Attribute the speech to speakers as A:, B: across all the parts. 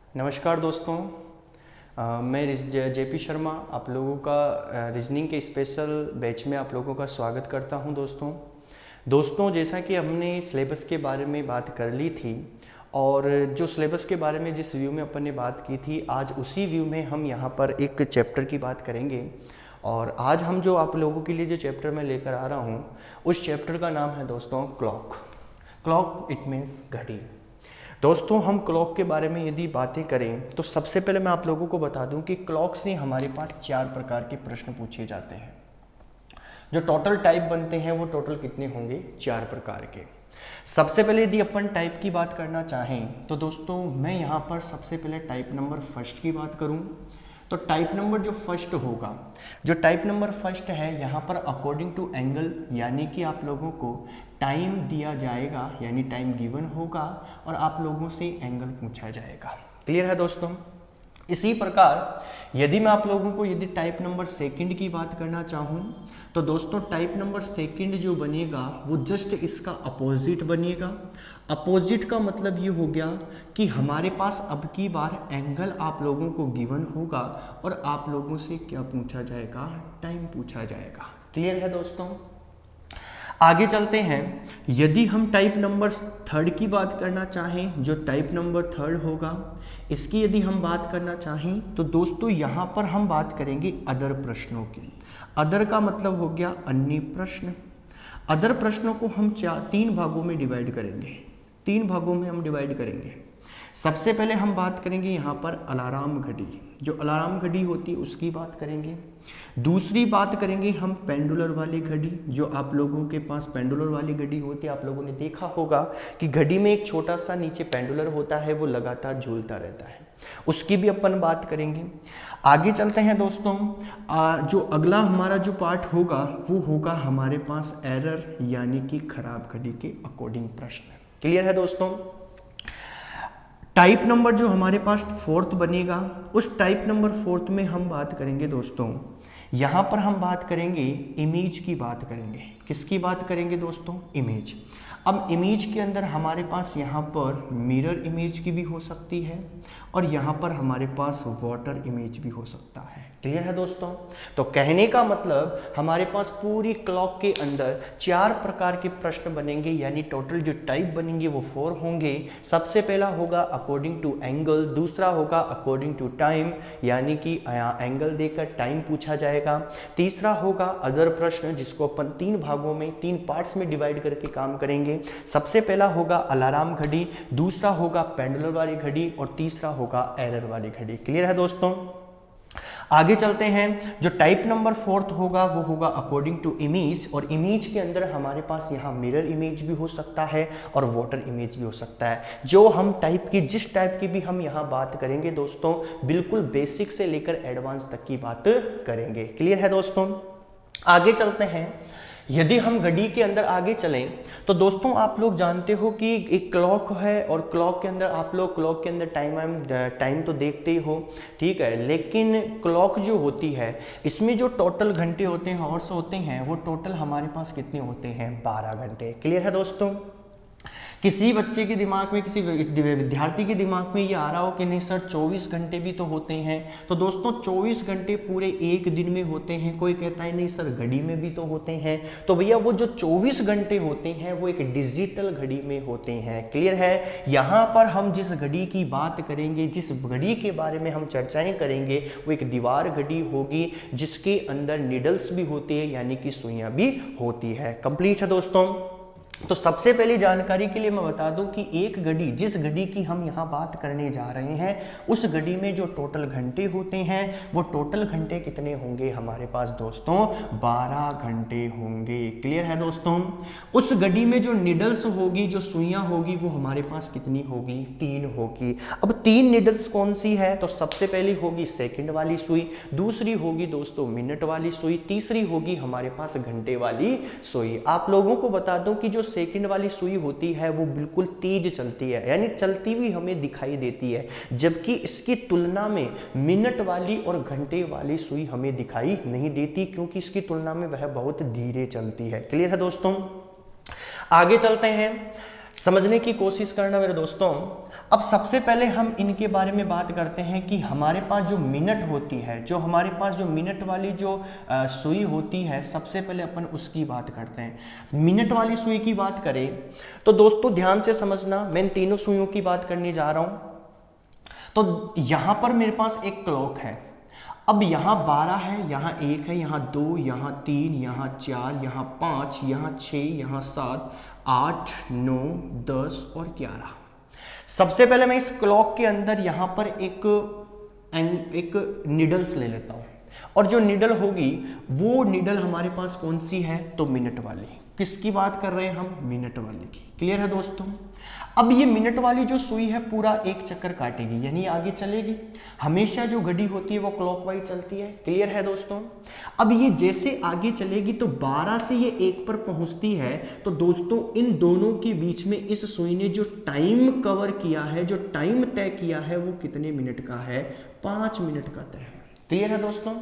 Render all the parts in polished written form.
A: नमस्कार दोस्तों। मैं जेपी शर्मा आप लोगों का रीजनिंग के स्पेशल बैच में आप लोगों का स्वागत करता हूं। दोस्तों जैसा कि हमने सिलेबस के बारे में बात कर ली थी और जो सिलेबस के बारे में जिस व्यू में अपन ने बात की थी, आज उसी व्यू में हम यहाँ पर एक चैप्टर की बात करेंगे। और आज हम जो आप लोगों के लिए जो चैप्टर मैं लेकर आ रहा हूँ, उस चैप्टर का नाम है दोस्तों क्लॉक। क्लॉक इट मीन्स घड़ी। दोस्तों हम क्लॉक के बारे में यदि बातें करें तो सबसे पहले मैं आप लोगों को बता दूं कि क्लॉक से हमारे पास 4 प्रकार के प्रश्न पूछे जाते हैं। जो टोटल टाइप बनते हैं वो टोटल कितने होंगे? 4 प्रकार के। सबसे पहले यदि अपन टाइप की बात करना चाहें तो दोस्तों मैं यहाँ पर सबसे पहले टाइप नंबर फर्स्ट की बात करूँ तो टाइप नंबर जो फर्स्ट होगा, जो टाइप नंबर फर्स्ट है, यहाँ पर अकॉर्डिंग टू एंगल, यानी कि आप लोगों को टाइम दिया जाएगा, यानी टाइम गिवन होगा और आप लोगों से एंगल पूछा जाएगा। क्लियर है दोस्तों? इसी प्रकार यदि मैं आप लोगों को यदि टाइप नंबर सेकंड की बात करना चाहूँ तो दोस्तों टाइप नंबर सेकंड जो बनेगा वो जस्ट इसका अपोजिट बनेगा। अपोजिट का मतलब ये हो गया कि हमारे पास अब की बार एंगल आप लोगों को गिवन होगा और आप लोगों से क्या पूछा जाएगा? टाइम पूछा जाएगा। क्लियर है दोस्तों? आगे चलते हैं। यदि हम टाइप नंबर थर्ड की बात करना चाहें, जो टाइप नंबर थर्ड होगा, इसकी यदि हम बात करना चाहें तो दोस्तों यहाँ पर हम बात करेंगे अदर प्रश्नों की। अदर का मतलब हो गया अन्य प्रश्न। अदर प्रश्नों को हम 3 भागों में डिवाइड करेंगे। 3 भागों में हम डिवाइड करेंगे। सबसे पहले हम बात करेंगे यहाँ पर अलार्म घड़ी, जो अलार्म घड़ी होती है उसकी बात करेंगे। दूसरी बात करेंगे हम पेंडुलर वाली घड़ी, जो आप लोगों के पास पेंडुलर वाली घड़ी होती है। आप लोगों ने देखा होगा कि घड़ी में एक छोटा सा नीचे पेंडुलर होता है, वो लगातार झूलता रहता है, उसकी भी अपन बात करेंगे। आगे चलते हैं दोस्तों। जो अगला हमारा जो पार्ट होगा वो होगा हमारे पास एरर, यानी कि खराब घड़ी के अकॉर्डिंग प्रश्न। क्लियर है दोस्तों? टाइप नंबर जो हमारे पास फोर्थ बनेगा, उस टाइप नंबर फोर्थ में हम बात करेंगे दोस्तों, यहाँ पर हम बात करेंगे इमेज की बात करेंगे। किसकी बात करेंगे दोस्तों? इमेज। अब इमेज के अंदर हमारे पास यहाँ पर मिरर इमेज की भी हो सकती है और यहाँ पर हमारे पास वाटर इमेज भी हो सकता है। क्लियर है दोस्तों? तो कहने का मतलब हमारे पास पूरी क्लॉक के अंदर 4 प्रकार के प्रश्न बनेंगे, यानी टोटल जो टाइप बनेंगे वो 4 होंगे। सबसे पहला होगा अकॉर्डिंग टू एंगल, दूसरा होगा अकॉर्डिंग टू टाइम, यानी कि एंगल देकर टाइम पूछा जाएगा। तीसरा होगा अदर प्रश्न, जिसको अपन 3 भागों में 3 पार्ट्स में डिवाइड करके काम करेंगे। सबसे पहला होगा अलार्म घड़ी, दूसरा होगा पेंडुलर वाली घड़ी और तीसरा होगा एरर वाली घड़ी। क्लियर है दोस्तों? आगे चलते हैं। जो टाइप नंबर फोर्थ होगा वो होगा अकॉर्डिंग टू इमेज, और इमेज के अंदर हमारे पास यहाँ मिरर इमेज भी हो सकता है और वाटर इमेज भी हो सकता है। जो हम टाइप की जिस टाइप की भी हम यहाँ बात करेंगे दोस्तों, बिल्कुल बेसिक से लेकर एडवांस तक की बात करेंगे। क्लियर है दोस्तों? आगे चलते हैं। यदि हम घड़ी के अंदर आगे चलें तो दोस्तों आप लोग जानते हो कि एक क्लॉक है और क्लॉक के अंदर आप लोग क्लॉक के अंदर टाइम तो देखते ही हो, ठीक है, लेकिन क्लॉक जो होती है इसमें जो टोटल घंटे होते हैं, हॉर्स होते हैं, वो टोटल हमारे पास कितने होते हैं? 12 घंटे। क्लियर है दोस्तों? किसी बच्चे के दिमाग में, किसी विद्यार्थी के दिमाग में ये आ रहा हो कि नहीं सर 24 घंटे भी तो होते हैं, तो दोस्तों 24 घंटे पूरे एक दिन में होते हैं। कोई कहता है नहीं सर घड़ी में भी तो होते हैं, तो भैया वो जो 24 घंटे होते हैं वो एक डिजिटल घड़ी में होते हैं। क्लियर है? यहाँ पर हम जिस घड़ी की बात करेंगे, जिस घड़ी के बारे में हम चर्चाएं करेंगे, वो एक दीवार घड़ी होगी जिसके अंदर निडल्स भी होती है, यानी कि सुइयां भी होती है। कंप्लीट है दोस्तों? तो सबसे पहली जानकारी के लिए मैं बता दूं कि एक घड़ी, जिस घड़ी की हम यहाँ बात करने जा रहे हैं, उस घड़ी में जो टोटल घंटे होते हैं वो टोटल घंटे कितने होंगे हमारे पास दोस्तों? 12 घंटे होंगे। क्लियर है दोस्तों? उस घड़ी में जो निडल्स होगी, जो सुइयां होगी, वो हमारे पास कितनी होगी? 3 होगी। अब 3 निडल्स कौन सी है? तो सबसे पहली होगी सेकंड वाली सुई, दूसरी होगी दोस्तों मिनट वाली सुई, तीसरी होगी हमारे पास घंटे वाली सुई। आप लोगों को बता दूं कि जो सेकंड वाली सुई होती है वो बिल्कुल तेज चलती है, यानी चलती हुई हमें दिखाई देती है, जबकि इसकी तुलना में मिनट वाली और घंटे वाली सुई हमें दिखाई नहीं देती, क्योंकि इसकी तुलना में वह बहुत धीरे चलती है। क्लियर है दोस्तों? आगे चलते हैं। समझने की कोशिश करना मेरे दोस्तों। अब सबसे पहले हम इनके बारे में बात करते हैं कि हमारे पास जो मिनट होती है, जो हमारे पास जो मिनट वाली जो सुई होती है, सबसे पहले अपन उसकी बात करते हैं। मिनट वाली सुई की बात करें तो दोस्तों ध्यान से समझना, मैं इन तीनों सुइयों की बात करने जा रहा हूं। तो यहां पर मेरे पास एक क्लॉक है। अब यहाँ 12 है, यहाँ 1 है, यहाँ 2, यहाँ 3, यहाँ 4, यहाँ 5, यहाँ 6, यहाँ 7, 8, 9, 10 और 11। सबसे पहले मैं इस क्लॉक के अंदर यहाँ पर एक निडल्स ले लेता हूँ, और जो निडल होगी वो निडल हमारे पास कौन सी है, तो मिनट वाली। किसकी बात कर रहे हैं हम, मिनट वाली की। क्लियर है दोस्तों। अब ये मिनट वाली जो सुई है पूरा एक चक्कर काटेगी, यानी आगे चलेगी। हमेशा जो घड़ी होती है वो क्लॉकवाइज चलती है। क्लियर है दोस्तों। अब ये जैसे आगे चलेगी तो 12 से ये 1 पर पहुंचती है, तो दोस्तों इन दोनों के बीच में इस सुई ने जो टाइम कवर किया है, जो टाइम तय किया है, वो कितने मिनट का है, 5 मिनट का तय है। क्लियर है दोस्तों।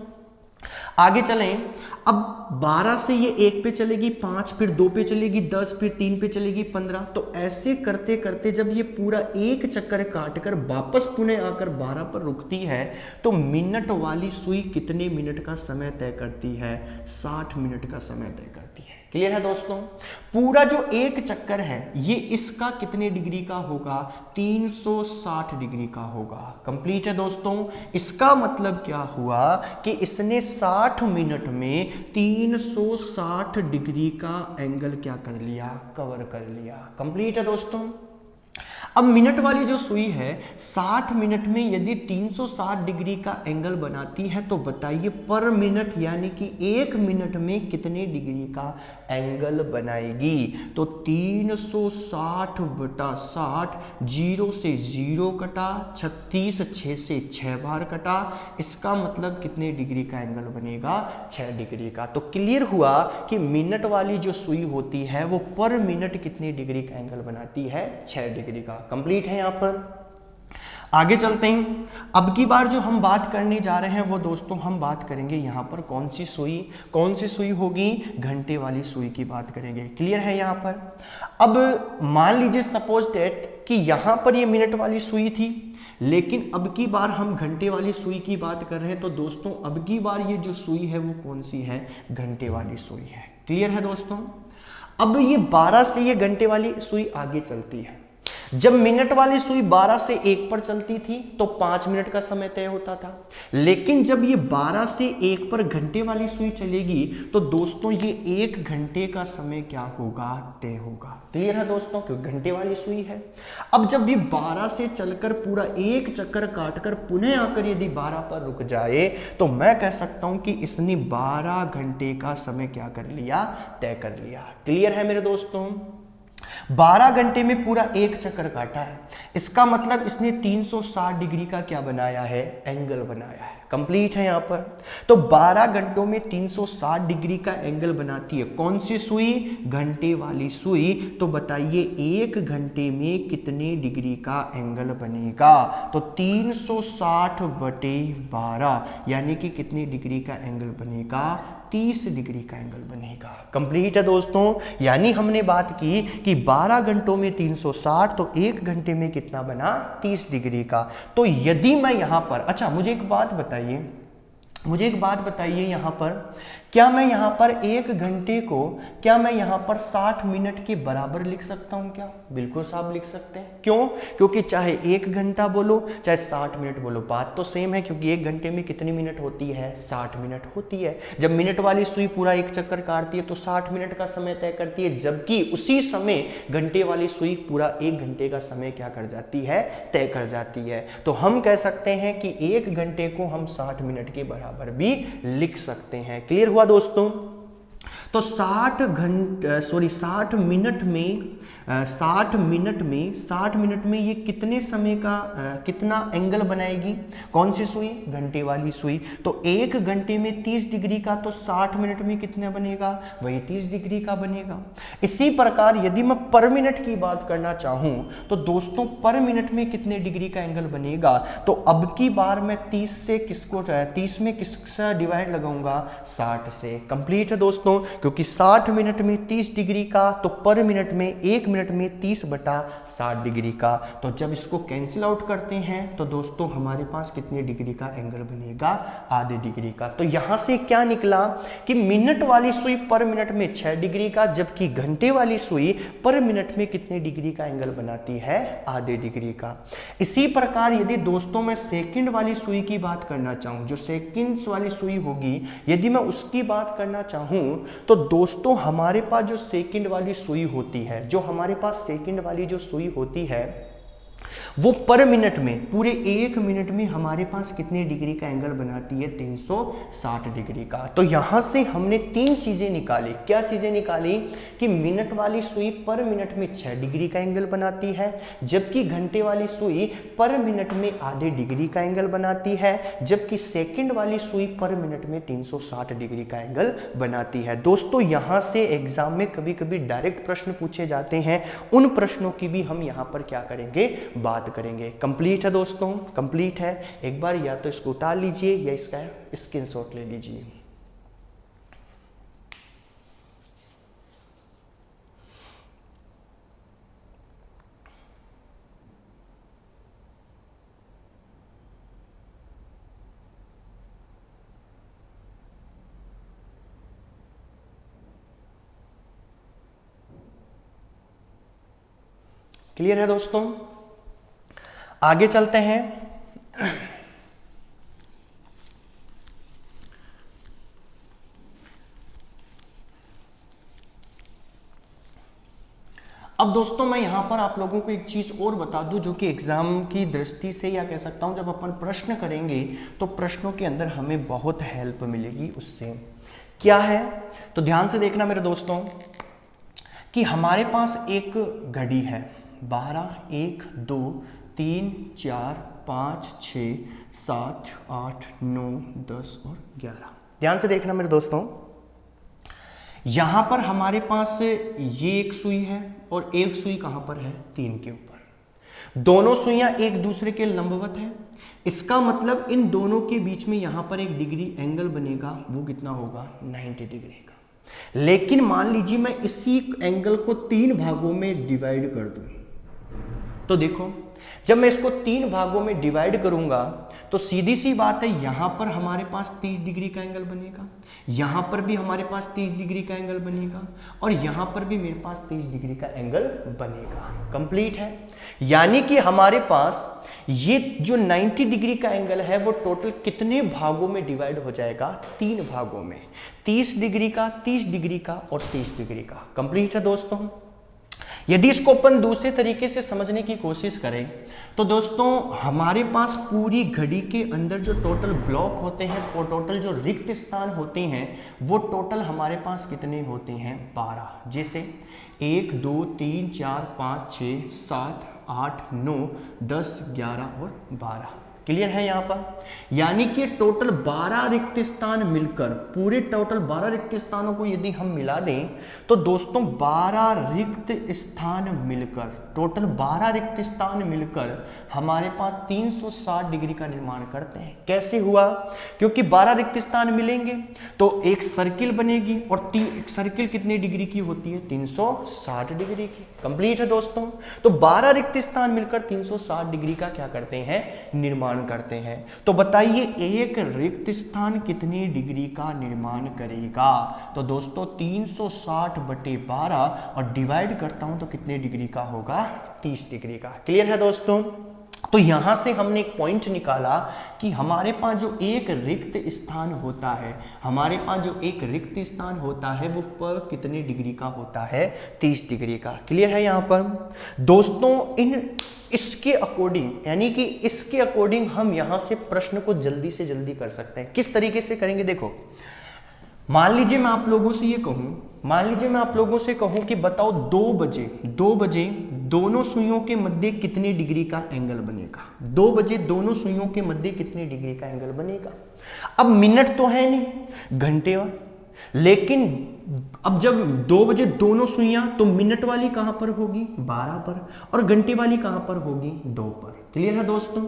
A: आगे चलें। अब 12 से ये 1 पे चलेगी, 5, फिर 2 पे चलेगी, 10, फिर 3 पे चलेगी, 15। तो ऐसे करते करते जब ये पूरा एक चक्कर काटकर वापस पुनः आकर 12 पर रुकती है, तो मिनट वाली सुई कितने मिनट का समय तय करती है, 60 मिनट का समय तय करती है। क्लियर है दोस्तों। पूरा जो एक चक्कर है ये इसका कितने डिग्री का होगा, 360 डिग्री का होगा। कंप्लीट है दोस्तों। इसका मतलब क्या हुआ कि इसने 60 मिनट में 360 डिग्री का एंगल क्या कर लिया, कवर कर लिया। कंप्लीट है दोस्तों। अब मिनट वाली जो सुई है 60 मिनट में यदि 360 डिग्री का एंगल बनाती है, तो बताइए पर मिनट यानी कि 1 मिनट में कितने डिग्री का एंगल बनाएगी। तो 360 बटा 60, 0 से 0 कटा, 36 6 से 6 बार कटा, इसका मतलब कितने डिग्री का एंगल बनेगा, 6 डिग्री का। तो क्लियर हुआ कि मिनट वाली जो सुई होती है वो पर मिनट कितने डिग्री का एंगल बनाती है, 6 डिग्री का। कंप्लीट है। यहां पर आगे चलते हैं। अब की बार जो हम बात करने जा रहे हैं वो दोस्तों हम बात करेंगे यहां पर कौन सी सुई होगी, घंटे वाली सुई की बात करेंगे। क्लियर है यहां पर। अब मान लीजिए सपोज दैट कि यहां पर ये मिनट वाली सुई थी, लेकिन अब की बार हम घंटे वाली सुई की बात कर रहे हैं, तो दोस्तों अब की बार ये जो सुई है वो कौन सी है, घंटे वाली सुई है। क्लियर है दोस्तों। अब ये 12 से ये घंटे वाली सुई आगे चलती है। जब मिनट वाली सुई 12 से 1 पर चलती थी तो 5 मिनट का समय तय होता था, लेकिन जब ये 12 से 1 पर घंटे वाली सुई चलेगी तो दोस्तों ये 1 घंटे का समय क्या होगा, तय होगा। क्लियर है दोस्तों, क्योंकि घंटे वाली सुई है। अब जब ये 12 से चलकर पूरा एक चक्कर काटकर पुनः आकर यदि 12 पर रुक जाए, तो मैं कह सकता हूं कि इसने 12 घंटे का समय क्या कर लिया, तय कर लिया। क्लियर है मेरे दोस्तों। 12 घंटे में पूरा एक चक्कर काटा है, इसका मतलब इसने 360 डिग्री का क्या बनाया है, एंगल बनाया है। कंप्लीट है यहां पर। तो 12 घंटों में 360 डिग्री का एंगल बनाती है कौन सी सुई, घंटे वाली सुई। तो बताइए 1 घंटे में कितने डिग्री का एंगल बनेगा, तो 360 बटे 12 यानी कि कितने डिग्री का एंगल बनेगा, 30 डिग्री का एंगल बनेगा। कंप्लीट है दोस्तों। यानी हमने बात की कि 12 घंटों में 360, तो 1 घंटे में कितना बना, 30 डिग्री का। तो यदि मैं यहां पर, अच्छा मुझे एक बात बताइए यहां पर, क्या मैं यहां पर 1 घंटे को, क्या मैं यहां पर 60 मिनट के बराबर लिख सकता हूं क्या, बिल्कुल साहब लिख सकते हैं। क्यों, क्योंकि चाहे 1 घंटा बोलो चाहे 60 मिनट बोलो, बात तो सेम है, क्योंकि 1 घंटे में कितनी मिनट होती है, 60 मिनट होती है। जब मिनट वाली सुई पूरा एक चक्कर काटती है तो 60 मिनट का समय तय करती है, जबकि उसी समय घंटे वाली सुई पूरा 1 घंटे का समय क्या कर जाती है, तय कर जाती है। तो हम कह सकते हैं कि 1 घंटे को हम 60 मिनट के बराबर भी लिख सकते हैं। क्लियर हुआ दोस्तों। तो 60 मिनट में ये कितने समय का कितना एंगल बनाएगी, कौन सी सुई, घंटे वाली सुई। तो 1 घंटे में 30 डिग्री का, तो 60 मिनट में कितना बनेगा, वही 30 डिग्री का बनेगा। इसी प्रकार यदि मैं पर मिनट की बात करना चाहूं तो दोस्तों पर मिनट में कितने डिग्री का एंगल बनेगा, तो अब की बार मैं 30 में किसका डिवाइड लगाऊंगा, 60 से। कंप्लीट है दोस्तों, क्योंकि 60 मिनट में 30 डिग्री का, तो पर मिनट में 1 मिनट में 30/60 डिग्री का। तो जब इसको कैंसिल आउट करते हैं तो दोस्तों हमारे पास कितने डिग्री का एंगल बनेगा, आधे डिग्री का। तो यहां से क्या निकला कि मिनट वाली सुई पर मिनट में 6 डिग्री का, जबकि घंटे वाली सुई पर मिनट में कितने डिग्री का एंगल बनाती है, आधे डिग्री का। इसी प्रकार यदि दोस्तों मैं सेकंड वाली सुई की बात करना चाहूं, जो सेकंड वाली सुई होगी, यदि मैं उसकी बात करना चाहूं तो दोस्तों हमारे पास जो सेकंड वाली सुई होती है, जो हमारे पास सेकंड वाली जो सुई होती है वो पर मिनट में, पूरे 1 मिनट में हमारे पास कितने डिग्री का एंगल बनाती है, 360 डिग्री का। तो यहां से हमने 3 चीजें निकाली। क्या चीजें निकाली कि मिनट वाली सुई पर मिनट में 6 डिग्री का एंगल बनाती है, जबकि घंटे वाली सुई पर मिनट में आधे डिग्री का एंगल बनाती है, जबकि सेकंड वाली सुई पर मिनट में 360 डिग्री का एंगल बनाती है। दोस्तों यहां से एग्जाम में कभी कभी डायरेक्ट प्रश्न पूछे जाते हैं, उन प्रश्नों की भी हम यहां पर क्या करेंगे, बात करेंगे। कंप्लीट है दोस्तों, कंप्लीट है। एक बार या तो इसको उतार लीजिए या इसका स्क्रीनशॉट ले लीजिए। क्लियर है दोस्तों? आगे चलते हैं। अब दोस्तों मैं यहां पर आप लोगों को एक चीज और बता दूं, जो कि एग्जाम की दृष्टि से या कह सकता हूं जब अपन प्रश्न करेंगे तो प्रश्नों के अंदर हमें बहुत हेल्प मिलेगी उससे। क्या है तो ध्यान से देखना मेरे दोस्तों कि हमारे पास एक घड़ी है, 12, 1, 2, 3, 4, 5, 6, 7, 8, 9, 10 और 11। ध्यान से देखना मेरे दोस्तों, यहां पर हमारे पास ये एक सुई है और एक सुई कहां पर है, 3 के ऊपर। दोनों सुइयां एक दूसरे के लंबवत है। इसका मतलब इन दोनों के बीच में यहां पर एक डिग्री एंगल बनेगा, वो कितना होगा, 90 डिग्री का। लेकिन मान लीजिए मैं इसी एंगल को 3 भागों में डिवाइड कर दूं, तो देखो जब मैं इसको 3 भागों में डिवाइड करूंगा तो सीधी सी बात है, यहां पर हमारे पास 30 डिग्री का एंगल बनेगा, यहां पर भी हमारे पास 30 डिग्री का एंगल बनेगा और यहां पर भी मेरे पास 30 डिग्री का एंगल बनेगा। कंप्लीट है। यानी कि हमारे पास ये जो 90 डिग्री का एंगल है वो टोटल कितने भागों में डिवाइड हो जाएगा, 3 भागों में, 30 डिग्री का, 30 डिग्री का और 30 डिग्री का। कंप्लीट है दोस्तों। यदि इसको अपन दूसरे तरीके से समझने की कोशिश करें तो दोस्तों हमारे पास पूरी घड़ी के अंदर जो टोटल ब्लॉक होते हैं और टोटल जो रिक्त स्थान होते हैं वो टोटल हमारे पास कितने होते हैं, 12। जैसे 1, 2, 3, 4, 5, 6, 7, 8, 9, 10, 11 और 12। क्लियर है यहां पर? यानी कि टोटल 12 रिक्त स्थान मिलकर, पूरे टोटल 12 रिक्त स्थानों को यदि हम मिला दें तो दोस्तों 12 रिक्त स्थान मिलकर, टोटल 12 रिक्त स्थान मिलकर हमारे पास 360 डिग्री का निर्माण करते हैं। कैसे हुआ? क्योंकि 12 रिक्त स्थान मिलेंगे तो एक सर्किल बनेगी और एक सर्किल कितने डिग्री की होती है, 360 डिग्री की। कंप्लीट है दोस्तों। तो 12 रिक्त स्थान मिलकर 360 डिग्री का क्या करते हैं, निर्माण करते हैं। तो बताइए एक रिक्त स्थान कितने डिग्री का निर्माण करेगा? तो दोस्तों 360/12 और डिवाइड करता हूं तो कितने डिग्री का होगा, 30 डिग्री का। क्लियर है दोस्तों? तो यहां से हमने एक पॉइंट निकाला कि हमारे पास जो एक रिक्त स्थान होता है, हमारे पास जो एक रिक्त स्थान होता है वो पर कितने डिग्री का होता है, 30 डिग्री का। क्लियर है यहां पर दोस्तों? इसके अकॉर्डिंग, यानी कि इसके अकॉर्डिंग हम यहां से प्रश्न को जल्दी से जल्दी कर सकते हैं। किस तरीके से करेंगे देखो, मान लीजिए मैं आप लोगों से कहूं कि बताओ 2 बजे दोनों सुइयों के मध्य कितने डिग्री का एंगल बनेगा। 2 बजे दोनों सुइयों के मध्य कितने डिग्री का एंगल बनेगा। अब मिनट तो है नहीं, घंटे, लेकिन अब जब 2 बजे दोनों सुइयां, तो मिनट वाली कहां पर होगी 12 पर, और घंटे वाली कहां पर होगी 2 पर। क्लियर है दोस्तों।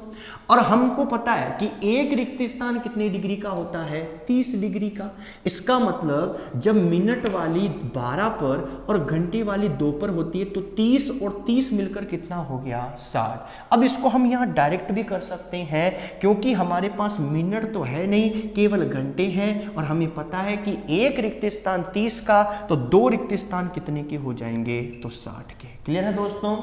A: और हमको पता है कि एक रिक्त स्थान कितने डिग्री का होता है 30 डिग्री का। इसका मतलब जब मिनट वाली 12 पर और घंटे वाली 2 पर होती है तो 30 और 30 मिलकर कितना हो गया 60। अब इसको हम यहां डायरेक्ट भी कर सकते हैं, क्योंकि हमारे पास मिनट तो है नहीं, केवल घंटे हैं, और हमें पता है कि एक रिक्त स्थान 30 का, तो 2 रिक्त स्थान कितने के हो जाएंगे तो 60 के। क्लियर है दोस्तों।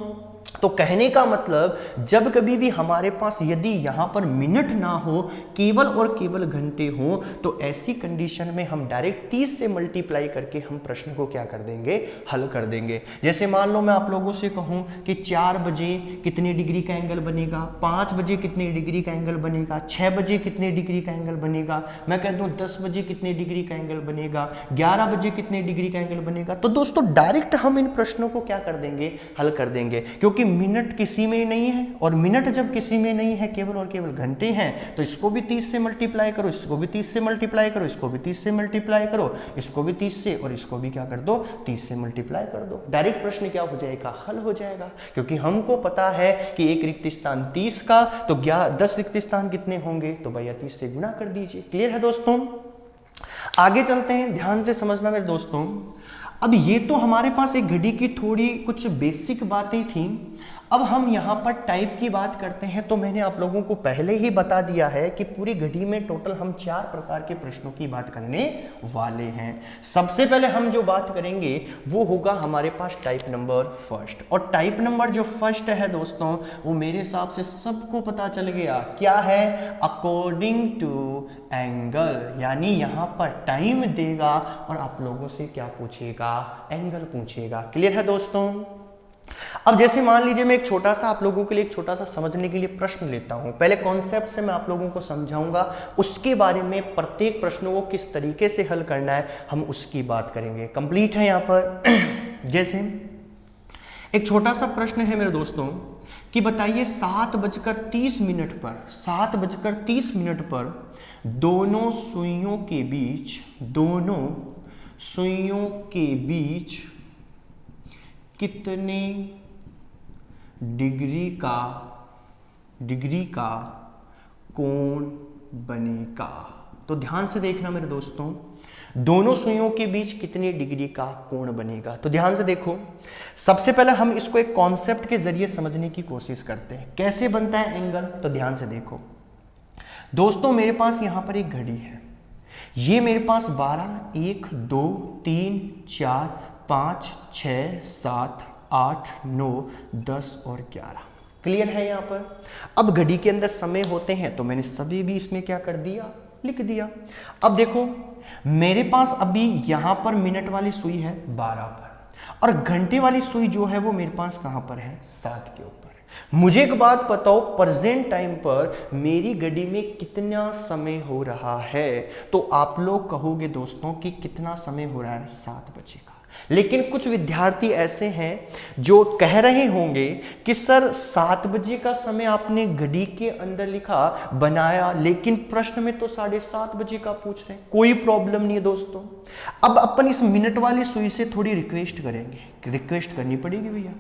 A: तो कहने का मतलब जब कभी भी हमारे पास यदि यहां पर मिनट ना हो, केवल और केवल घंटे हो, तो ऐसी कंडीशन में हम डायरेक्ट 30 से मल्टीप्लाई करके हम प्रश्न को क्या कर देंगे, हल कर देंगे। जैसे मान लो मैं आप लोगों से कहूं कि 4 बजे कितने डिग्री का एंगल बनेगा, 5 बजे कितने डिग्री का एंगल बनेगा, 6 बजे कितने डिग्री का एंगल बनेगा, मैं कह दूं 10 बजे कितने डिग्री का एंगल बनेगा, 11 बजे कितने डिग्री का एंगल बनेगा, तो दोस्तों डायरेक्ट हम इन प्रश्नों को क्या कर देंगे, हल कर देंगे। क्योंकि मिनट किसी में नहीं है, और मिनट जब किसी में नहीं है, केवल और केवल घंटे हैं, तो इसको भी 30 से मल्टीप्लाई करो, इसको भी 30 से मल्टीप्लाई करो, इसको भी 30 से मल्टीप्लाई करो, इसको भी 30 से, और इसको भी क्या कर दो 30 से मल्टीप्लाई कर दो। डायरेक्ट प्रश्न क्या हो जाएगा, हल हो जाएगा। क्योंकि हमको पता है कि एक रिक्त स्थान 30 का, तो 10 रिक्त स्थान कितने होंगे, तो भैया 30 से गुणा कर दीजिए। क्लियर है दोस्तों। आगे चलते हैं, ध्यान से समझना मेरे दोस्तों। अब ये तो हमारे पास एक घड़ी की थोड़ी कुछ बेसिक बातें थी। अब हम यहाँ पर टाइप की बात करते हैं, तो मैंने आप लोगों को पहले ही बता दिया है कि पूरी घड़ी में टोटल हम 4 प्रकार के प्रश्नों की बात करने वाले हैं। सबसे पहले हम जो बात करेंगे वो होगा हमारे पास टाइप नंबर फर्स्ट। और टाइप नंबर जो फर्स्ट है दोस्तों, वो मेरे हिसाब से सबको पता चल गया क्या है, अकॉर्डिंग टू एंगल। यानी यहाँ पर टाइम देगा और आप लोगों से क्या पूछेगा, एंगल पूछेगा। क्लियर है दोस्तों। अब जैसे मान लीजिए मैं एक छोटा सा आप लोगों के लिए एक छोटा सा समझने के लिए प्रश्न लेता हूं। पहले कॉन्सेप्ट से मैं आप लोगों को समझाऊंगा, उसके बारे में प्रत्येक प्रश्नों को किस तरीके से हल करना है हम उसकी बात करेंगे। कंप्लीट है यहां पर। जैसे एक छोटा सा प्रश्न है मेरे दोस्तों कि बताइए 7:30 पर 7:30 पर दोनों सुइयों के बीच कितने डिग्री का कोण बनेगा। तो ध्यान से देखना मेरे दोस्तों, दोनों सुइयों के बीच कितने डिग्री का कोण बनेगा। तो ध्यान से देखो, सबसे पहले हम इसको एक कॉन्सेप्ट के जरिए समझने की कोशिश करते हैं कैसे बनता है एंगल। तो ध्यान से देखो दोस्तों, मेरे पास यहां पर एक घड़ी है, ये मेरे पास 12, 1, 2, 3, 4, 5, 6, 7, 8, 9, 10 और 11। क्लियर है यहाँ पर। अब घड़ी के अंदर समय होते हैं, तो मैंने सभी भी इसमें क्या कर दिया, लिख दिया। अब देखो मेरे पास अभी यहाँ पर मिनट वाली सुई है 12 पर, और घंटे वाली सुई जो है वो मेरे पास कहाँ पर है 7 के ऊपर। मुझे एक बात बताओ, प्रेजेंट टाइम पर मेरी घड़ी में कितना समय हो रहा है। तो आप लोग कहोगे दोस्तों कि कितना समय हो रहा है, 7 बजे का। लेकिन कुछ विद्यार्थी ऐसे हैं जो कह रहे होंगे कि सर 7 बजे का समय आपने घड़ी के अंदर लिखा बनाया, लेकिन प्रश्न में तो 7:30 बजे का पूछ रहे हैं। कोई प्रॉब्लम नहीं है दोस्तों। अब अपन इस मिनट वाली सुई से थोड़ी रिक्वेस्ट करेंगे, रिक्वेस्ट करनी पड़ेगी भैया,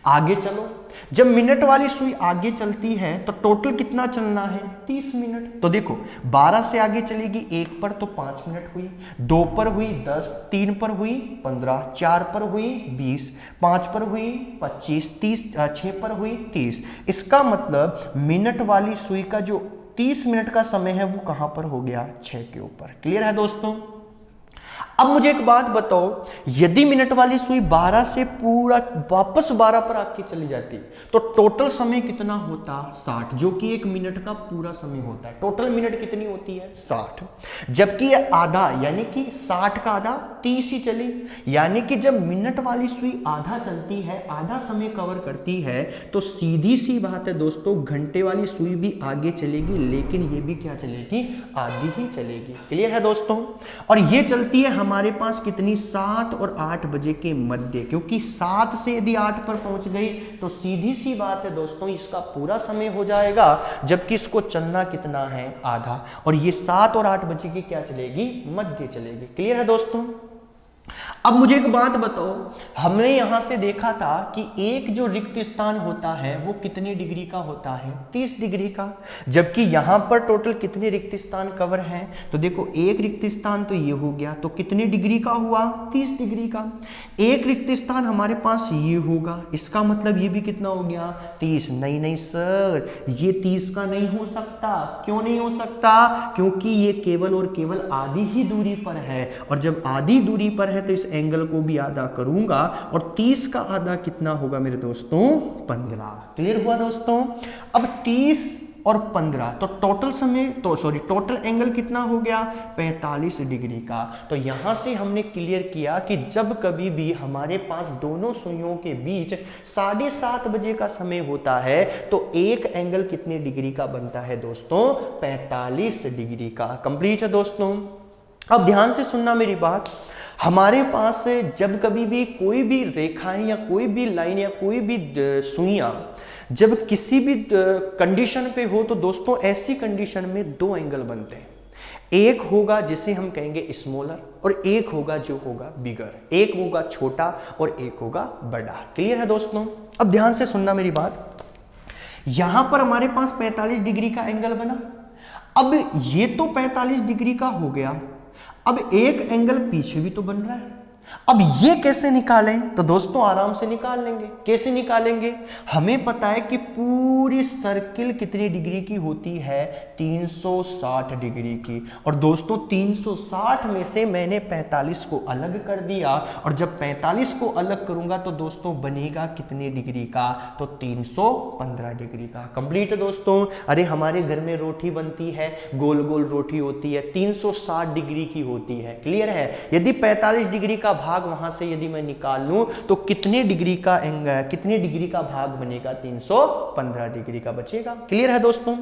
A: आगे चलो। जब मिनट वाली सुई आगे चलती है तो टोटल कितना चलना है, 30 मिनट। तो देखो 12 से आगे चलेगी 1 पर तो 5 मिनट हुई, 2 पर हुई 10, 3 पर हुई 15, 4 पर हुई 20, 5 पर हुई 25, 30, 6 पर हुई 30। इसका मतलब मिनट वाली सुई का जो 30 मिनट का समय है वो कहां पर हो गया, 6 के ऊपर। क्लियर है दोस्तों। अब मुझे एक बात बताओ, यदि मिनट वाली सुई 12 से पूरा वापस 12 पर आके चली जाती तो टोटल समय कितना होता, 60, जो कि 1 मिनट का पूरा समय होता है। टोटल मिनट कितनी होती है, 60। जबकि आधा यानी कि 60 का आधा 30 ही चली। यानी कि जब मिनट वाली सुई आधा चलती है, आधा समय कवर करती है, तो सीधी सी बात है दोस्तों, घंटे वाली सुई भी आगे चलेगी, लेकिन ये भी क्या चलेगी, आगे ही चलेगी। क्लियर है दोस्तों। और ये चलती है हमारे पास कितनी, 7 और 8 बजे के मध्य, क्योंकि 7 से यदि 8 पर पहुंच गई तो सीधी सी बात है दोस्तों इसका पूरा समय हो जाएगा, जबकि इसको चलना कितना है, आधा। और ये 7 और 8 बजे की क्या चलेगी, मध्य चलेगी। क्लियर है दोस्तों। अब मुझे एक बात बताओ, हमने यहां से देखा था कि एक जो रिक्त स्थान होता है वो कितनी डिग्री का होता है, 30 डिग्री का, जबकि यहां पर टोटल कितने रिक्त स्थान कवर हैं, तो देखो एक रिक्त स्थान तो ये हो गया, तो कितनी डिग्री का हुआ, 30 डिग्री का। एक रिक्त स्थान हमारे पास ये होगा, इसका मतलब ये भी कितना हो गया, 30। नहीं नहीं सर, ये 30 का नहीं हो सकता। क्यों नहीं हो सकता, क्योंकि ये केवल और केवल आधी ही दूरी पर है, और जब आधी दूरी पर है तो इस एंगल को भी आधा करूंगा, और 30 का आधा कितना होगा मेरे दोस्तों, 15। क्लियर हुआ दोस्तों। अब 30 और 15 तो टोटल समय तो सॉरी टोटल एंगल कितना हो गया, 45 डिग्री का। तो यहां से हमने क्लियर किया कि जब कभी भी हमारे पास दोनों सुइयों के बीच 7:30 बजे का समय होता है तो एक एंगल कितने डिग्री का बनता है दोस्तों, 45 डिग्री का। कंप्लीट है दोस्तों। अब ध्यान से सुनना मेरी बात, हमारे पास जब कभी भी कोई भी रेखाएं या कोई भी लाइन या कोई भी सुइयां जब किसी भी कंडीशन पे हो तो दोस्तों ऐसी कंडीशन में दो एंगल बनते हैं। एक होगा जिसे हम कहेंगे स्मॉलर और एक होगा जो होगा बिगर। एक होगा छोटा और एक होगा बड़ा। क्लियर है दोस्तों। अब ध्यान से सुनना मेरी बात, यहां पर हमारे पास 45 डिग्री का एंगल बना। अब ये तो 45 डिग्री का हो गया, अब एक एंगल पीछे भी तो बन रहा है। अब ये कैसे निकालें, तो दोस्तों आराम से निकाल लेंगे। कैसे निकालेंगे, हमें पता है कि पूरी सर्किल कितनी डिग्री की होती है, 360 डिग्री की। और दोस्तों 360 में से मैंने 45 को अलग कर दिया, और जब 45 को अलग करूंगा तो दोस्तों बनेगा कितने डिग्री का, तो 315 डिग्री का। कंप्लीट है दोस्तों। अरे हमारे घर में रोटी बनती है, गोल गोल रोटी होती है, 360 डिग्री की होती है। क्लियर है। यदि 45 डिग्री का भाग वहां से यदि मैं निकाल लूं तो कितने डिग्री का एंगल, कितने डिग्री का भाग बनेगा, 315 डिग्री का बचेगा। क्लियर है दोस्तों।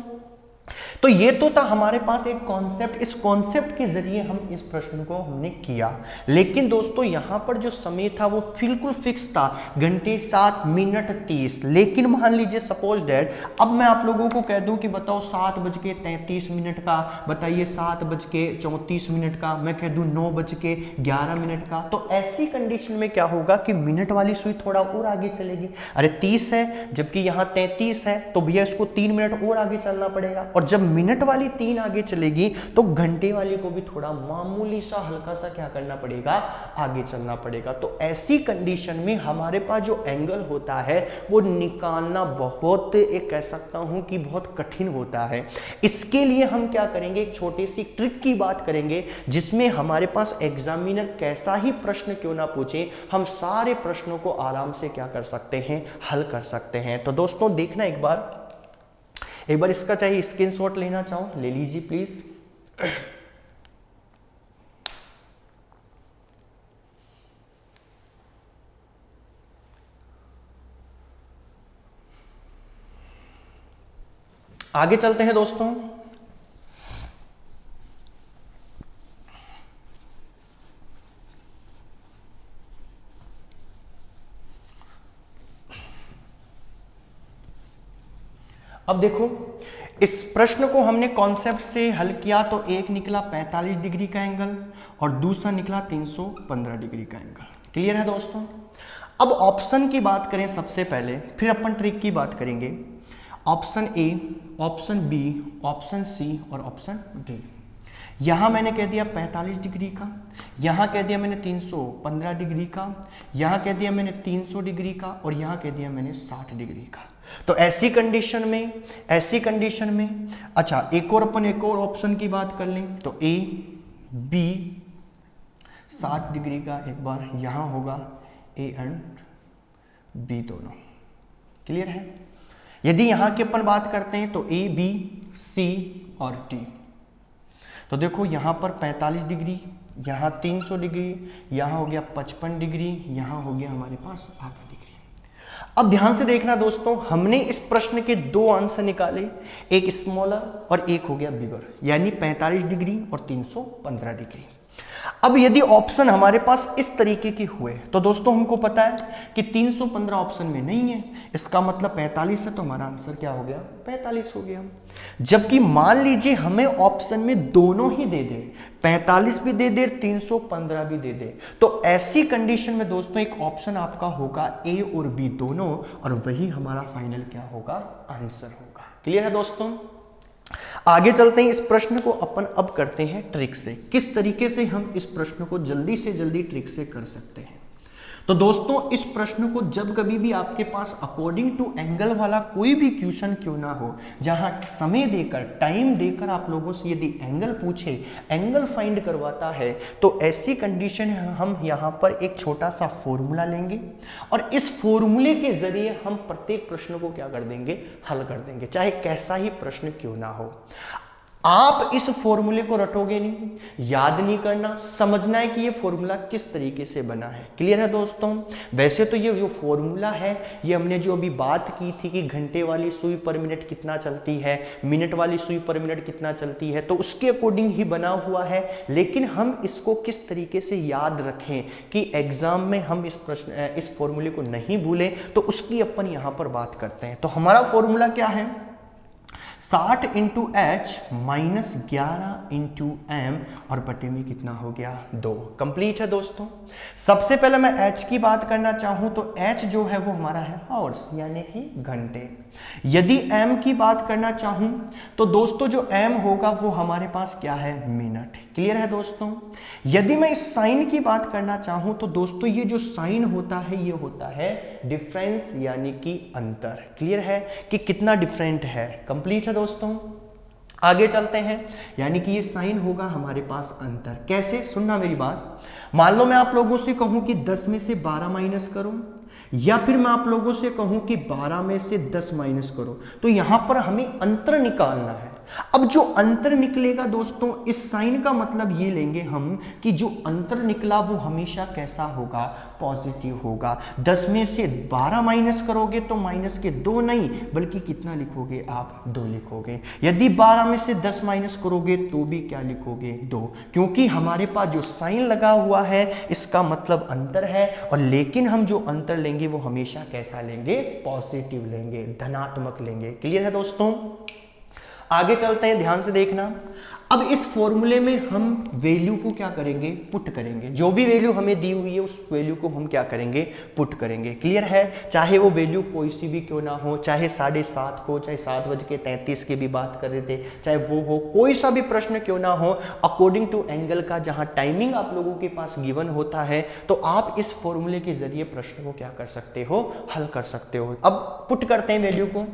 A: तो ये तो था हमारे पास एक कॉन्सेप्ट। इस कॉन्सेप्ट के जरिए हम इस प्रश्न को हमने किया, लेकिन दोस्तों यहां पर जो समय था वो बिल्कुल फिक्स था, घंटे 7:30। लेकिन मान लीजिए सपोज डेट अब मैं आप लोगों को कह दूं कि बताओ 7:33 का, बताइए 7:34 का, मैं कह दूं 9:11 का, तो ऐसी कंडीशन में क्या होगा कि मिनट वाली सुई थोड़ा और आगे चलेगी। अरे 30 है जबकि यहां 33 है, तो भैया इसको 3 मिनट और आगे चलना पड़ेगा। और जब मिनट वाली 3 आगे चलेगी तो घंटे वाली को भी थोड़ा मामूली सा हल्का सा क्या करना पड़ेगा, आगे चलना पड़ेगा। तो ऐसी कंडीशन में हमारे पास जो एंगल होता है वो निकालना बहुत, एक कह सकता हूं कि बहुत कठिन होता है। इसके लिए हम क्या करेंगे, एक छोटी सी ट्रिक की बात करेंगे, जिसमें हमारे पास एग्जामिनर कैसा ही प्रश्न क्यों ना पूछे, हम सारे प्रश्नों को आराम से क्या कर सकते हैं, हल कर सकते हैं। तो दोस्तों देखना एक बार इसका चाहिए स्क्रीनशॉट लेना चाहो ले लीजिए प्लीज। आगे चलते हैं दोस्तों। अब देखो इस प्रश्न को हमने कॉन्सेप्ट से हल किया तो एक निकला 45 डिग्री का एंगल और दूसरा निकला 315 डिग्री का एंगल। क्लियर है दोस्तों। अब ऑप्शन की बात करें सबसे पहले, फिर अपन ट्रिक की बात करेंगे। Option a, option b, option c और ऑप्शन डी। यहां मैंने कह दिया 45 डिग्री का, यहां कह दिया मैंने 315 डिग्री का, यहां कह दिया मैंने 300 डिग्री का और यहां कह दिया मैंने 60 डिग्री का। तो ऐसी कंडीशन में अच्छा एक और ऑप्शन की बात कर लें तो ए बी 60 डिग्री का एक बार यहां होगा, ए एंड बी दोनों। क्लियर है। यदि यहां की अपन बात करते हैं तो ए बी सी और डी। तो देखो यहां पर 45 डिग्री, यहां 300 डिग्री, यहां हो गया 55 डिग्री, यहां हो गया हमारे पास आधा डिग्री। अब ध्यान से देखना दोस्तों, हमने इस प्रश्न के दो आंसर निकाले, एक स्मॉलर और एक हो गया बिगर, यानी 45 डिग्री और 315 डिग्री। अब यदि ऑप्शन हमारे पास इस तरीके के हुए तो दोस्तों हमको पता है कि 315 ऑप्शन में नहीं है, इसका मतलब 45 है, तो हमारा आंसर क्या हो गया? 45 हो गया। जबकि मान लीजिए हमें ऑप्शन में दोनों ही दे दे, 45 भी दे दे, 315 भी दे दे, तो ऐसी कंडीशन में दोस्तों एक ऑप्शन आपका होगा ए और बी दोनों, और वही हमारा फाइनल क्या होगा? आंसर होगा। क्लियर है दोस्तों? आगे चलते हैं, इस प्रश्न को अपन अब करते हैं ट्रिक से। किस तरीके से हम इस प्रश्न को जल्दी से जल्दी ट्रिक से कर सकते हैं? तो दोस्तों इस प्रश्न को जब कभी भी आपके पास अकॉर्डिंग टू एंगल वाला कोई भी क्वेश्चन क्यों ना हो, जहां समय देकर टाइम देकर आप लोगों से यदि एंगल पूछे, एंगल फाइंड करवाता है, तो ऐसी कंडीशन है हम यहां पर एक छोटा सा फॉर्मूला लेंगे और इस फॉर्मूले के जरिए हम प्रत्येक प्रश्न को क्या कर देंगे? हल कर देंगे, चाहे कैसा ही प्रश्न क्यों ना हो। आप इस फॉर्मूले को रटोगे नहीं, याद नहीं करना, समझना है कि ये फॉर्मूला किस तरीके से बना है। क्लियर है दोस्तों? वैसे तो ये जो फॉर्मूला है, ये हमने जो अभी बात की थी कि घंटे वाली सुई पर मिनट कितना चलती है, मिनट वाली सुई पर मिनट कितना चलती है, तो उसके अकॉर्डिंग ही बना हुआ है। लेकिन हम इसको किस तरीके से याद रखें कि एग्जाम में हम इस फॉर्मूले को नहीं भूलें, तो उसकी अपन यहां पर बात करते हैं। तो हमारा फॉर्मूला क्या है? 60 into h minus 11 into m, और बटे में कितना हो गया? 2। कंप्लीट है दोस्तों। सबसे पहले मैं एच की बात करना चाहूं तो एच जो है वो हमारा है हॉर्स, यानी कि घंटे। यदि एम की बात करना चाहूं तो दोस्तों जो एम होगा वो हमारे पास क्या है? मिनट। क्लियर है दोस्तों? यदि मैं इस साइन की बात करना चाहूं तो दोस्तों ये जो साइन होता है ये होता है डिफरेंस, यानी कि अंतर। क्लियर है कि कितना डिफरेंट है? कंप्लीट है दोस्तों। आगे चलते हैं, यानी कि ये साइन होगा हमारे पास अंतर। कैसे? सुनना मेरी बात। मान लो मैं आप लोगों से कहूं कि 10 में से 12 माइनस करो, या फिर मैं आप लोगों से कहूं कि 12 में से 10 माइनस करो, तो यहां पर हमें अंतर निकालना है। अब जो अंतर निकलेगा दोस्तों, इस साइन का मतलब ये लेंगे हम कि जो अंतर निकला वो हमेशा कैसा होगा? पॉजिटिव होगा। 10 में से 12 माइनस करोगे तो माइनस के 2 नहीं, बल्कि कितना लिखोगे आप? 2 लिखोगे। यदि 12 में से 10 माइनस करोगे तो भी क्या लिखोगे? 2, क्योंकि हमारे पास जो साइन लगा हुआ है इसका मतलब अंतर है, और लेकिन हम जो अंतर लेंगे वो हमेशा कैसा लेंगे? पॉजिटिव लेंगे, धनात्मक लेंगे। क्लियर है दोस्तों? आगे चलते हैं, ध्यान से देखना। अब इस फॉर्मूले में हम वैल्यू को क्या करेंगे? पुट करेंगे। जो भी वैल्यू हमें दी हुई है उस वैल्यू को हम क्या करेंगे? पुट करेंगे। क्लियर है? चाहे वो वैल्यू कोई सी भी क्यों ना हो, चाहे 7:30 को, चाहे 7:33 की भी बात कर रहे थे, चाहे वो हो, कोई सा भी प्रश्न क्यों ना हो, अकॉर्डिंग टू एंगल का जहां टाइमिंग आप लोगों के पास गिवन होता है, तो आप इस फॉर्मूले के जरिए प्रश्न को क्या कर सकते हो? हल कर सकते हो। अब पुट करते हैं वैल्यू को,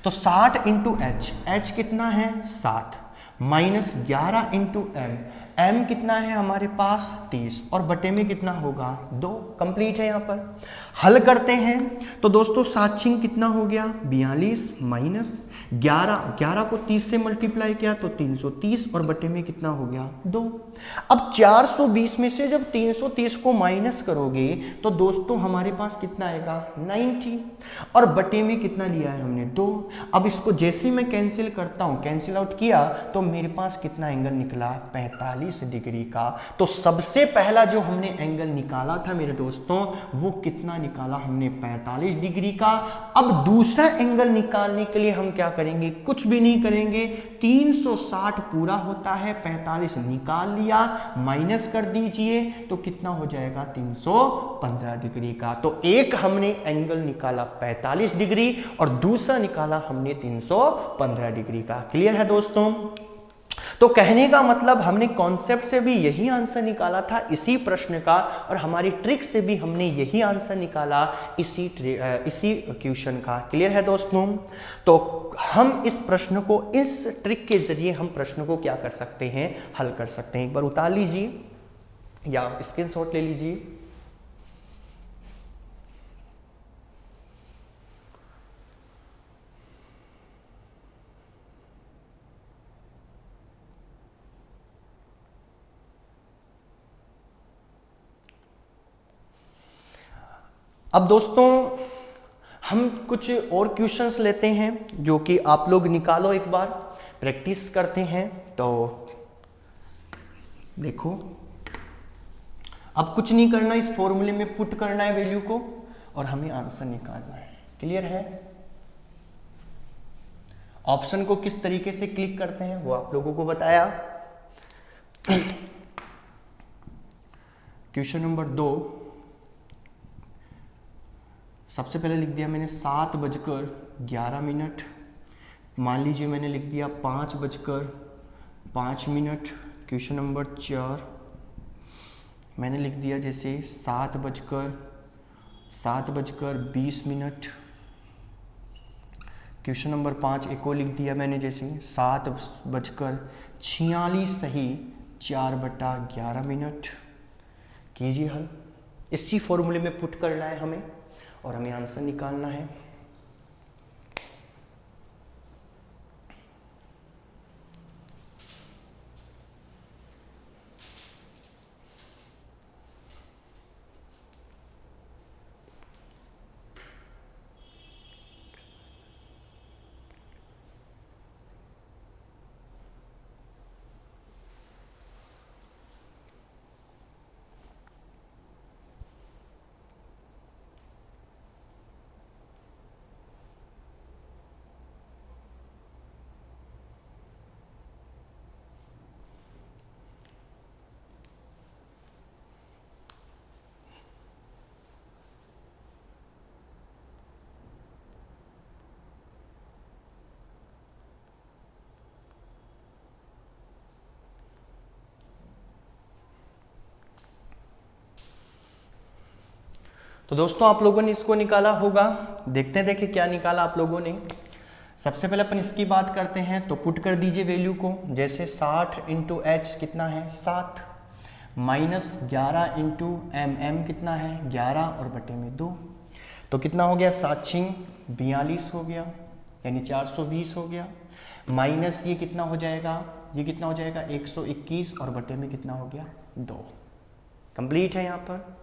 A: तो 60 इंटू एच, एच कितना है? 7, माइनस 11 इंटू एम, एम कितना है हमारे पास? 30, और बटे में कितना होगा? 2। कंप्लीट है। यहां पर हल करते हैं तो दोस्तों 7 छिंग कितना हो गया? 42, माइनस 11 को 30 से मल्टीप्लाई किया तो 330, और बटे में कितना हो गया? 2। अब 420 में से जब 330 को माइनस करोगे तो दोस्तों हमारे पास कितना आएगा? 90, और बटे में कितना लिया है हमने? 2। अब इसको जैसे ही मैं कैंसिल करता हूं, कैंसिल आउट किया तो मेरे पास कितना एंगल निकला? 45 डिग्री का। तो सबसे पहला जो हमने एंगल निकाला था मेरे दोस्तों, वो कितना निकाला हमने? 45 डिग्री का। अब दूसरा एंगल निकालने के लिए हम क्या करेंगे? कुछ भी नहीं करेंगे। 360 पूरा होता है, 45 निकाल लिया, माइनस कर दीजिए तो कितना हो जाएगा? 315 डिग्री का। तो एक हमने एंगल निकाला 45 डिग्री और दूसरा निकाला हमने 315 डिग्री का। क्लियर है दोस्तों? तो कहने का मतलब हमने कॉन्सेप्ट से भी यही आंसर निकाला था इसी प्रश्न का, और हमारी ट्रिक से भी हमने यही आंसर निकाला इसी क्वेश्चन का। क्लियर है दोस्तों? तो हम इस प्रश्न को, इस ट्रिक के जरिए हम प्रश्न को क्या कर सकते हैं? हल कर सकते हैं। एक बार उतार लीजिए या स्क्रीनशॉट ले लीजिए। अब दोस्तों हम कुछ और क्वेश्चंस लेते हैं जो कि आप लोग निकालो, एक बार प्रैक्टिस करते हैं। तो देखो अब कुछ नहीं करना, इस फॉर्मूले में पुट करना है वैल्यू को और हमें आंसर निकालना है। क्लियर है? ऑप्शन को किस तरीके से क्लिक करते हैं वो आप लोगों को बताया। क्वेश्चन नंबर 2, सबसे पहले लिख दिया मैंने 7:11। मान लीजिए मैंने लिख दिया 5:05। क्वेश्चन नंबर 4 मैंने लिख दिया जैसे 7:20। क्वेश्चन नंबर 5 एक और लिख दिया मैंने जैसे 7:46 सही 4/11। कीजिए हल, इसी फॉर्मूले में पुट करना है हमें और हमें आंसर निकालना है। तो दोस्तों आप लोगों ने इसको निकाला होगा, देखते हैं देखिए क्या निकाला आप लोगों ने। सबसे पहले अपन इसकी बात करते हैं, तो पुट कर दीजिए वैल्यू को, जैसे 60 × h कितना है 7 माइनस 11 × m कितना है 11 और बटे में 2, तो कितना हो गया 7×6 42 हो गया, यानी 420 हो गया, माइनस ये कितना हो जाएगा, ये कितना हो जाएगा 121 और बटे में कितना हो गया 2। कंप्लीट है। यहाँ पर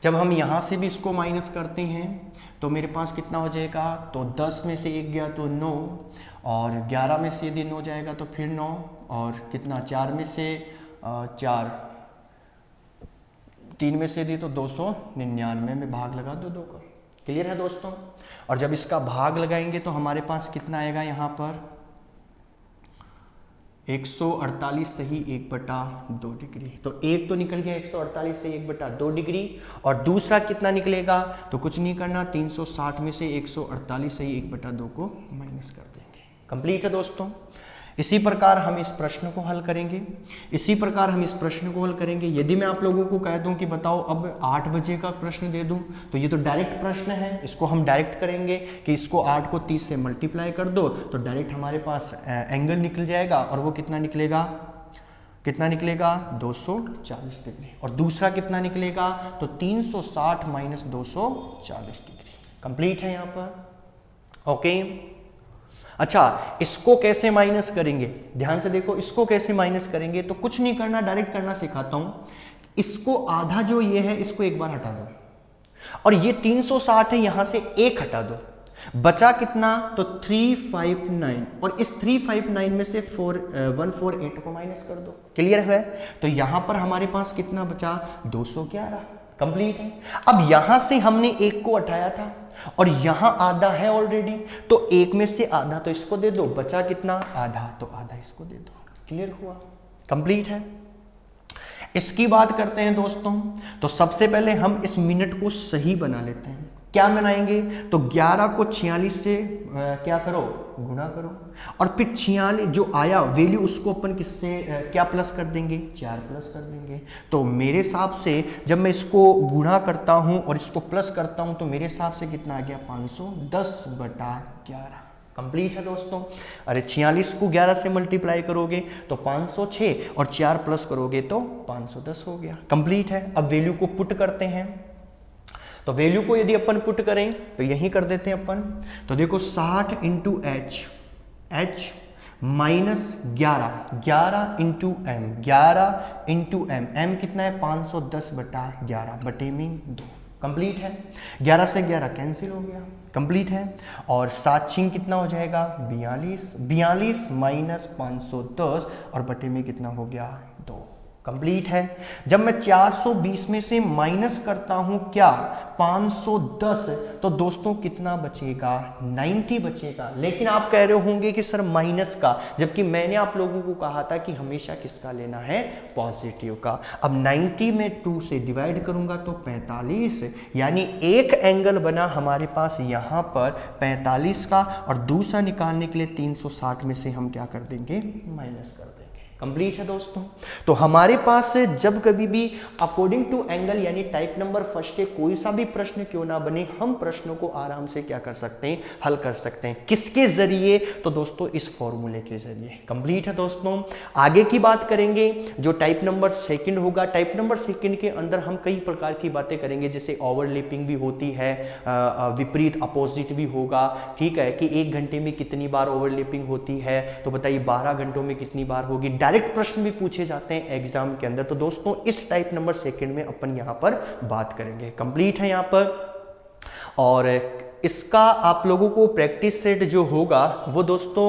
A: जब हम यहाँ से भी इसको माइनस करते हैं तो मेरे पास कितना हो जाएगा, तो 10 में से 1 गया तो 9 और 11 में से यदि 9 जाएगा तो फिर 9 और कितना 4 में से 4 3 में से यदि तो 299 में भाग लगा दो 2 का। क्लियर है दोस्तों? और जब इसका भाग लगाएंगे तो हमारे पास कितना आएगा, यहाँ पर 148 सही 1/2 डिग्री। तो एक तो निकल गया 148 से 1/2 डिग्री और दूसरा कितना निकलेगा, तो कुछ नहीं करना 360 में से 148 सही 1/2 को माइनस कर देंगे। कंप्लीट है दोस्तों। इसी प्रकार हम इस प्रश्न को हल करेंगे, यदि मैं आप लोगों को कह दूं कि बताओ अब 8 बजे का प्रश्न दे दूं, तो ये तो डायरेक्ट प्रश्न है, इसको हम डायरेक्ट करेंगे कि इसको 8 को 30 से मल्टीप्लाई कर दो तो डायरेक्ट हमारे पास एंगल निकल जाएगा और वो कितना निकलेगा 240 डिग्री। और दूसरा कितना निकलेगा, तो 360 माइनस 240 डिग्री। कंप्लीट है यहाँ पर। ओके अच्छा, इसको कैसे माइनस करेंगे, ध्यान से देखो, इसको कैसे माइनस करेंगे, तो कुछ नहीं करना, डायरेक्ट करना सिखाता हूं। इसको आधा जो ये है इसको एक बार हटा दो और ये 360 है, यहां से 1 हटा दो, बचा कितना, तो 359 और इस 359 में से 148 को माइनस कर दो। क्लियर है? तो यहां पर हमारे पास कितना बचा 211। कंप्लीट है। अब यहां से हमने 1 को हटाया था और यहां आधा है ऑलरेडी, तो 1 में से आधा तो इसको दे दो, बचा कितना आधा, तो आधा इसको दे दो। क्लियर हुआ? कंप्लीट है। इसकी बात करते हैं दोस्तों, तो सबसे पहले हम इस मिनट को सही बना लेते हैं। क्या बनाएंगे, तो 11 को 46 से क्या करो, गुणा करो और फिर 46 जो आया वैल्यू उसको अपन किससे क्या प्लस कर देंगे, 4 प्लस कर देंगे। तो मेरे हिसाब से जब मैं इसको गुणा करता हूं और इसको प्लस करता हूं तो मेरे हिसाब से कितना आ गया 510/11। कंप्लीट है दोस्तों। अरे 46 को 11 से मल्टीप्लाई करोगे तो 506 और 4 प्लस करोगे तो 510 हो गया। कंप्लीट है। अब वैल्यू को पुट करते हैं, तो वैल्यू को यदि अपन पुट करें तो यही कर देते हैं अपन। तो देखो 60 × h माइनस 11 × m कितना है 510/11 बटे में 2। कंप्लीट है। 11 से 11 कैंसिल हो गया। कंप्लीट है। और 7 कितना हो जाएगा 42 माइनस 510 और बटे में कितना हो गया 2। कंप्लीट है। जब मैं 420 में से माइनस करता हूं क्या 510, तो दोस्तों कितना बचेगा 90 बचेगा। लेकिन आप कह रहे होंगे कि सर माइनस का, जबकि मैंने आप लोगों को कहा था कि हमेशा किसका लेना है, पॉजिटिव का। अब 90 में 2 से डिवाइड करूंगा तो 45, यानी एक एंगल बना हमारे पास यहां पर 45 का, और दूसरा निकालने के लिए 360 में से हम क्या कर देंगे, माइनस कर देंगे। कंप्लीट है दोस्तों। तो हमारे पास जब कभी भी अकॉर्डिंग टू एंगल यानी टाइप नंबर फर्स्ट के कोई सा भी प्रश्न क्यों ना बने, हम प्रश्नों को आराम से क्या कर सकते हैं, हल कर सकते हैं। किसके जरिए, तो दोस्तों इस फॉर्मूले के जरिए। कंप्लीट है दोस्तों। आगे की बात करेंगे जो टाइप नंबर सेकंड होगा। टाइप नंबर सेकंड के अंदर हम कई प्रकार की बातें करेंगे, जैसे ओवरलैपिंग भी होती है, विपरीत अपोजिट भी होगा। ठीक है, कि 1 घंटे में कितनी बार ओवरलैपिंग होती है, तो बताइए 12 घंटों में कितनी बार होगी। डायरेक्ट प्रश्न भी पूछे जाते हैं एग्जाम के अंदर। तो दोस्तों इस टाइप नंबर सेकंड में अपन यहां पर बात करेंगे। कंप्लीट है यहां पर। और इसका आप लोगों को प्रैक्टिस सेट जो होगा वो दोस्तों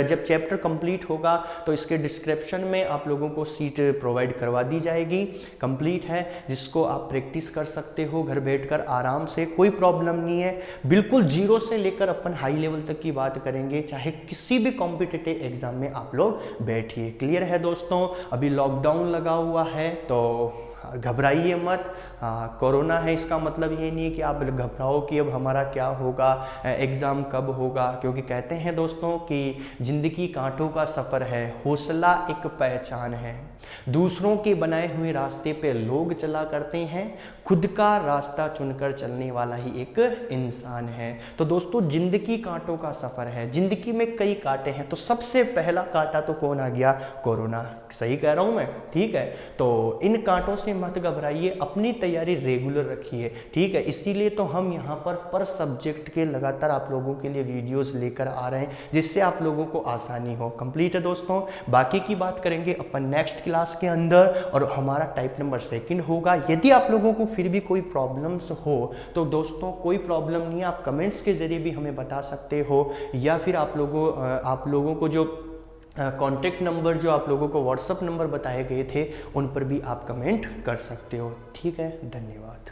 A: जब चैप्टर कंप्लीट होगा तो इसके डिस्क्रिप्शन में आप लोगों को सीट प्रोवाइड करवा दी जाएगी। कंप्लीट है, जिसको आप प्रैक्टिस कर सकते हो घर बैठकर आराम से, कोई प्रॉब्लम नहीं है। बिल्कुल जीरो से लेकर अपन हाई लेवल तक की बात करेंगे, चाहे किसी भी कॉम्पिटिटिव एग्जाम में आप लोग बैठिए। क्लियर है दोस्तों। अभी लॉकडाउन लगा हुआ है तो घबराइए मत। कोरोना है इसका मतलब ये नहीं है कि आप घबराओ कि अब हमारा क्या होगा, एग्ज़ाम कब होगा, क्योंकि कहते हैं दोस्तों कि ज़िंदगी कांटों का सफ़र है, हौसला एक पहचान है। दूसरों के बनाए हुए रास्ते पे लोग चला करते हैं, खुद का रास्ता चुनकर चलने वाला ही एक इंसान है। तो दोस्तों ज़िंदगी कांटों का सफ़र है, ज़िंदगी में कई कांटे हैं, तो सबसे पहला कांटा तो कौन आ गया, कोरोना। सही कह रहा हूँ मैं, ठीक है। तो इन कांटों से मत घबराइए, अपनी तैयारी रेगुलर रखिए, ठीक है। इसीलिए तो हम यहाँ पर सब्जेक्ट के लगातार आप लोगों के लिए वीडियोस लेकर आ रहे हैं, जिससे आप लोगों को आसानी हो। कंप्लीट है दोस्तों। बाकी की बात करेंगे अपन नेक्स्ट क्लास के अंदर, और हमारा टाइप नंबर सेकंड होगा। यदि आप लोगों को फिर भी कोई प्रॉब्लम्स हो तो दोस्तों कोई प्रॉब्लम नहीं है, आप कमेंट्स के जरिए भी हमें बता सकते हो, या फिर आप लोगों को जो कॉन्टैक्ट नंबर जो आप लोगों को व्हाट्सएप नंबर बताए गए थे उन पर भी आप कमेंट कर सकते हो। ठीक है, धन्यवाद।